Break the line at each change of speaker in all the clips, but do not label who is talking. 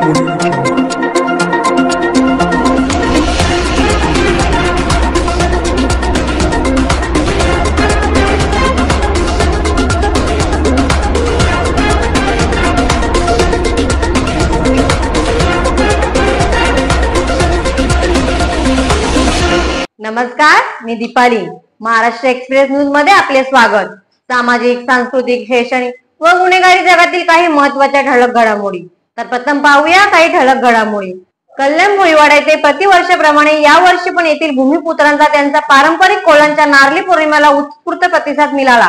नमस्कार, मी Deepali. Maharashtra express news मध्ये आपले स्वागत. सामाजिक, सांस्कृतिक, शैक्षणिक व गुन्हेगारी जगातील काही महत्त्वाच्या ठळक घडामोडी. तर प्रथम पाहूया काही ठळक घडामोडी. कल्याण भोईवाडा येथे प्रतिवर्षाप्रमाणे यावर्षी पण येथील भूमिपुत्रांचा त्यांचा पारंपरिक कोळ्यांच्या नारळी पौर्णिमेला उत्स्फूर्त प्रतिसाद मिळाला.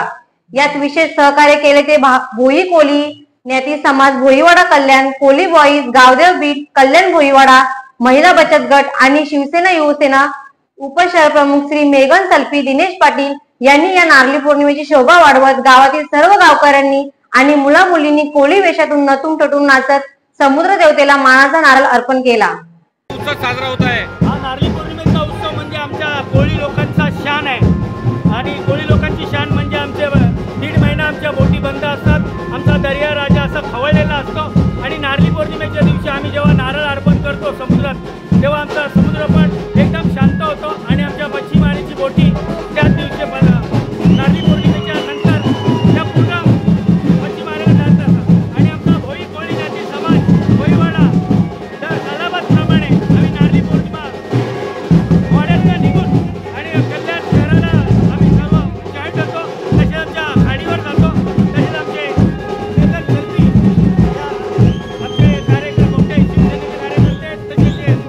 यात विशेष सहकार्य केले ते भोई कोली ज्ञाती समाज, भोईवाडा कल्याण, कोली बॉईज, गावदेव बीट, कल्याण भोईवाडा महिला बचत गट आणि शिवसेना युवसेना उपशहर प्रमुख श्री मेघन सल्फी, दिनेश पाटील यांनी या नारळी पौर्णिमेची शोभा वाढवत गावातील सर्व गावकऱ्यांनी आणि मुला मुलींनी कोळी वेशातून नटून टटून नाचत समुद्र देवतेला मानाचा नारळ अर्पण केला.
उत्सव साजरा होत आहे.
हा नारळी पौर्णिमेचा उत्सव म्हणजे आमच्या कोळी लोकांचा शान आहे आणि कोळी लोकांची शान म्हणजे आमचे 1.5 महिना आमच्या बोटी बंद असतात. आमचा दर्या राजा असा खवळलेला असतो आणि नारळी पौर्णिमेच्या दिवशी आम्ही जेव्हा नारळ अर्पण करतो समुद्रात तेव्हा आमचा समुद्र पण एकदम शांत होतो आणि आमच्या मच्छीमारीची बोटी त्याच दिवशी नारळी पौर्णिमेच्या नंतर त्या पूर्ण मच्छीमारायला जात असतात आणि आमचा भोई कोळी जाती समाज भोईवाडा सालाबादप्रमाणे आम्ही नारळी पौर्णिमा वाड्यातनं निघून आणि कल्याण शहराला आम्ही सर्व जॉईंट होतो. तसेच आमच्या गाडीवर जातो. तसेच आमचे मेघन सल्फी आमचे कार्यक्रम मोठे शिवसेनेचे कार्यकर्ते तसेच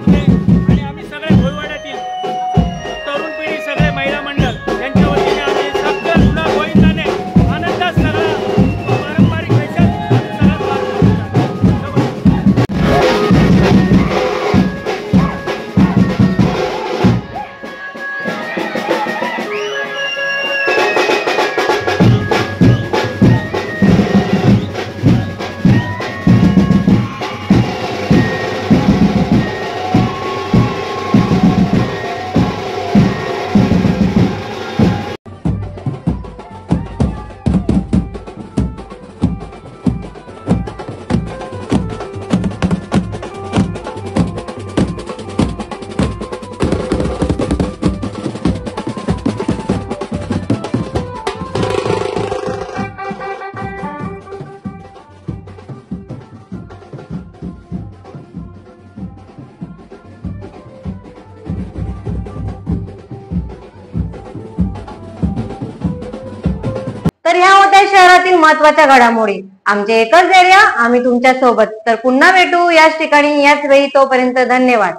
आणि आम्ही सगळे भोईवाड्यातील तरुण पिढी सगळे महिला मंडळ यांच्या वतीने आम्ही सगळ्या जुना गोविंदाने आनंदात सगळा पारंपरिक वेशात सगळा
तर ह्या होत्या शहरातील महत्त्वाच्या घडामोडी. आमचे एकच एरिया, आम्ही तुमच्या सोबत. तर पुन्हा भेटू याच ठिकाणी याच वेळी. तोपर्यंत धन्यवाद.